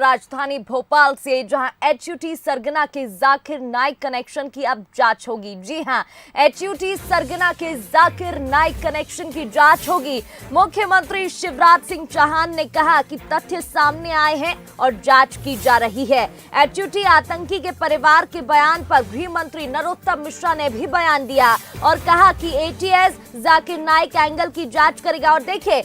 राजधानी भोपाल से, जहां एचयूटी सरगना के जाकिर नाइक कनेक्शन की अब जांच होगी। जी हां, एचयूटी सरगना के जाकिर नाइक कनेक्शन की जांच होगी। मुख्यमंत्री शिवराज सिंह चौहान ने कहा कि तथ्य सामने आए हैं और जांच की जा रही है। एचयूटी आतंकी के परिवार के बयान पर गृह मंत्री नरोत्तम मिश्रा ने भी बयान दिया और कहा कि एटीएस जाकिर नाइक एंगल की जांच करेगा। और देखिए,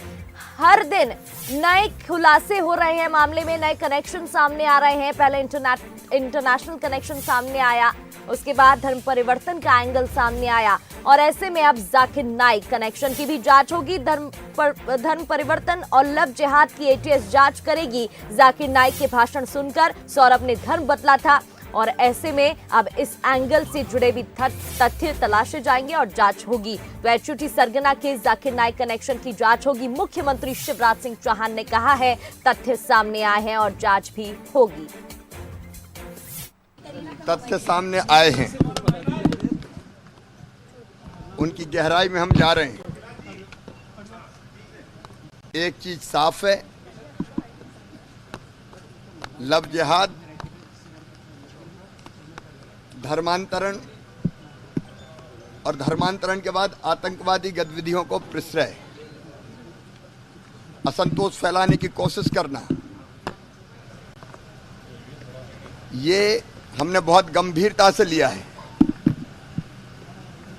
हर दिन नए खुलासे हो रहे हैं मामले में, नए कनेक्शन सामने आ रहे हैं। पहले इंटरनेशनल कनेक्शन सामने आया, उसके बाद धर्म परिवर्तन का एंगल सामने आया और ऐसे में अब जाकिर नाइक कनेक्शन की भी जांच होगी। धर्म परिवर्तन और लव जिहाद की एटीएस जांच करेगी। जाकिर नाइक के भाषण सुनकर सौरभ ने धर्म बदला था और ऐसे में अब इस एंगल से जुड़े भी तथ्य तलाशे जाएंगे और जांच होगी। तो एचयूटी सरगना के जाकिर नाइक कनेक्शन की जांच होगी। मुख्यमंत्री शिवराज सिंह चौहान ने कहा है तथ्य सामने आए हैं और जांच भी होगी। तथ्य सामने आए हैं, उनकी गहराई में हम जा रहे हैं। एक चीज साफ है, लव जिहाद, धर्मांतरण और धर्मांतरण के बाद आतंकवादी गतिविधियों को प्रश्रय, असंतोष फैलाने की कोशिश करना, ये हमने बहुत गंभीरता से लिया है।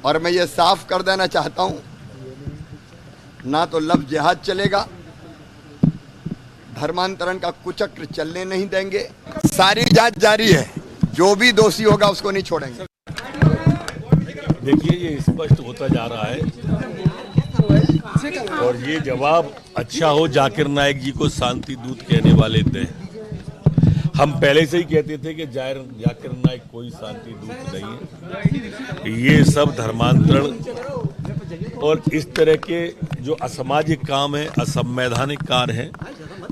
और मैं ये साफ कर देना चाहता हूं, ना तो लव जिहाद चलेगा, धर्मांतरण का कुचक्र चलने नहीं देंगे। सारी जांच जारी है, जो भी दोषी होगा उसको नहीं छोड़ेंगे। देखिए, ये स्पष्ट होता जा रहा है और ये जवाब अच्छा हो जाकिर नाइक जी को शांति दूत कहने वाले थे। हम पहले से ही कहते थे कि जाकिर नाइक कोई शांति दूत नहीं है। ये सब धर्मांतरण और इस तरह के जो असामाजिक काम है, असंवैधानिक कार्य हैं,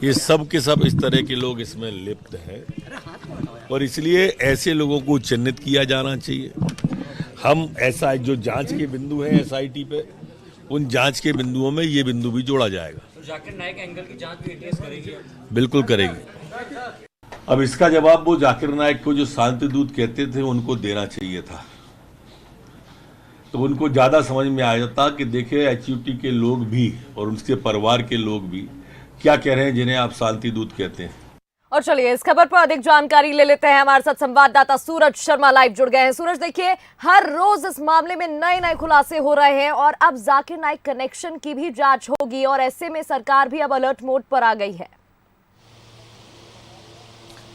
ये सब के सब इस तरह के लोग इसमें लिप्त हैं और इसलिए ऐसे लोगों को चिन्हित किया जाना चाहिए। हम ऐसा जो जांच के बिंदु हैं एसआईटी पे, उन जांच के बिंदुओं में ये बिंदु भी जोड़ा जाएगा। तो जाकिर नाइक एंगल की जांच भी एटीएस करेगी? बिल्कुल करेगी। अब इसका जवाब वो जाकिर नाइक को जो शांति दूत कहते थे उनको देना चाहिए था, तो उनको ज्यादा समझ में आ जाता कि देखिए एचयूटी के लोग भी और उनके परिवार के लोग भी क्या कह रहे हैं जिन्हें आप शांति दूत कहते हैं। और चलिए इस खबर पर अधिक जानकारी ले लेते हैं। हमारे साथ संवाददाता सूरज शर्मा लाइव जुड़ गए हैं। सूरज, देखिए, हर रोज इस मामले में नए नए खुलासे हो रहे हैं और अब जाकिर नाइक कनेक्शन की भी जांच होगी और ऐसे में सरकार भी अब अलर्ट मोड पर आ गई है।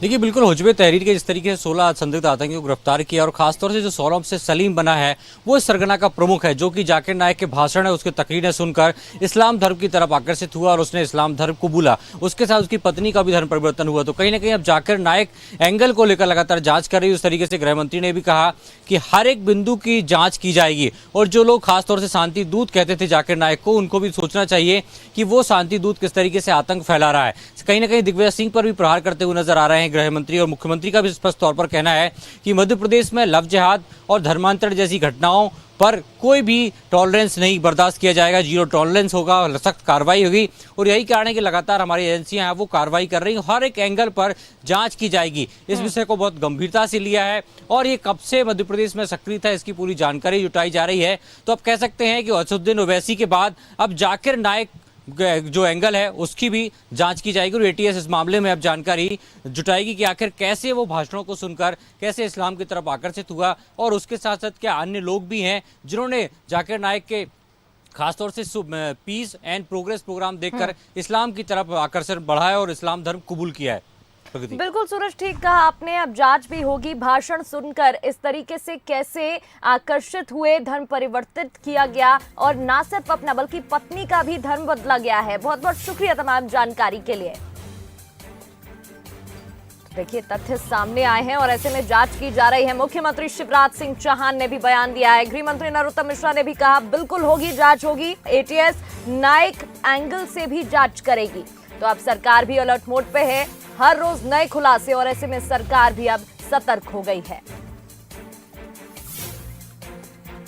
देखिए, बिल्कुल हुजूम तहरीर के जिस तरीके से 16 संदिग्ध आतंकियों को गिरफ्तार किया और खासतौर से जो सौरभ से सलीम बना है वो इस सरगना का प्रमुख है, जो कि जाकिर नाइक के भाषण है उसकी तकरीरें सुनकर इस्लाम धर्म की तरफ आकर्षित हुआ और उसने इस्लाम धर्म कबूला। उसके साथ उसकी पत्नी का भी धर्म परिवर्तन हुआ। तो कहीं ना कहीं अब जाकिर नाइक एंगल को लेकर लगातार जांच कर रही है। उस तरीके से गृह मंत्री ने भी कहा कि हर एक बिंदु की जांच की जाएगी और जो लोग खासतौर से शांति दूत कहते थे जाकिर नाइक को, उनको भी सोचना चाहिए कि वो शांति दूत किस तरीके से आतंक फैला रहा है। कहीं ना कहीं दिग्विजय सिंह पर भी प्रहार करते हुए नजर आ रहे हैं गृह मंत्री और मुख्यमंत्री का भी स्पष्ट तौर पर कहना है कि मध्य प्रदेश में लव जिहाद और धर्मांतरण जैसी घटनाओं पर कोई भी टॉलरेंस नहीं बर्दाश्त किया जाएगा, जीरो टॉलरेंस होगा, सख्त कार्रवाई होगी। और यही कारण है कि लगातार हमारी एजेंसियां हैं वो कार्रवाई कर रही हैं, हर एक एंगल पर जांच की जाएगी। इस विषय को बहुत गंभीरता से लिया है और ये कब से मध्य प्रदेश में सक्रिय था इसकी पूरी जानकारी जुटाई जा रही है। तो अब कह सकते हैं कि असदुद्दीन ओवैसी के बाद अब जाकिर नाइक जो एंगल है उसकी भी जांच की जाएगी और एटीएस इस मामले में अब जानकारी जुटाएगी कि आखिर कैसे वो भाषणों को सुनकर कैसे इस्लाम की तरफ आकर्षित हुआ और उसके साथ साथ क्या अन्य लोग भी हैं जिन्होंने जाकिर नाइक के खासतौर से पीस एंड प्रोग्रेस प्रोग्राम देखकर इस्लाम की तरफ आकर्षण बढ़ाया और इस्लाम धर्म कबूल किया है। बिल्कुल सूरज, ठीक कहा आपने। अब जांच भी होगी। भाषण सुनकर इस तरीके से कैसे आकर्षित हुए, धर्म परिवर्तित किया गया और ना सिर्फ अपना बल्कि पत्नी का भी धर्म बदला गया है। बहुत बहुत शुक्रिया तमाम जानकारी के लिए। देखिए, तथ्य सामने आए हैं और ऐसे में जांच की जा रही है। मुख्यमंत्री शिवराज सिंह चौहान ने भी बयान दिया है। गृह मंत्री नरोत्तम मिश्रा ने भी कहा बिल्कुल होगी, जांच होगी। एटीएस नाइक एंगल से भी जांच करेगी। तो अब सरकार भी अलर्ट मोड पे है, हर रोज नए खुलासे और ऐसे में सरकार भी अब सतर्क हो गई है।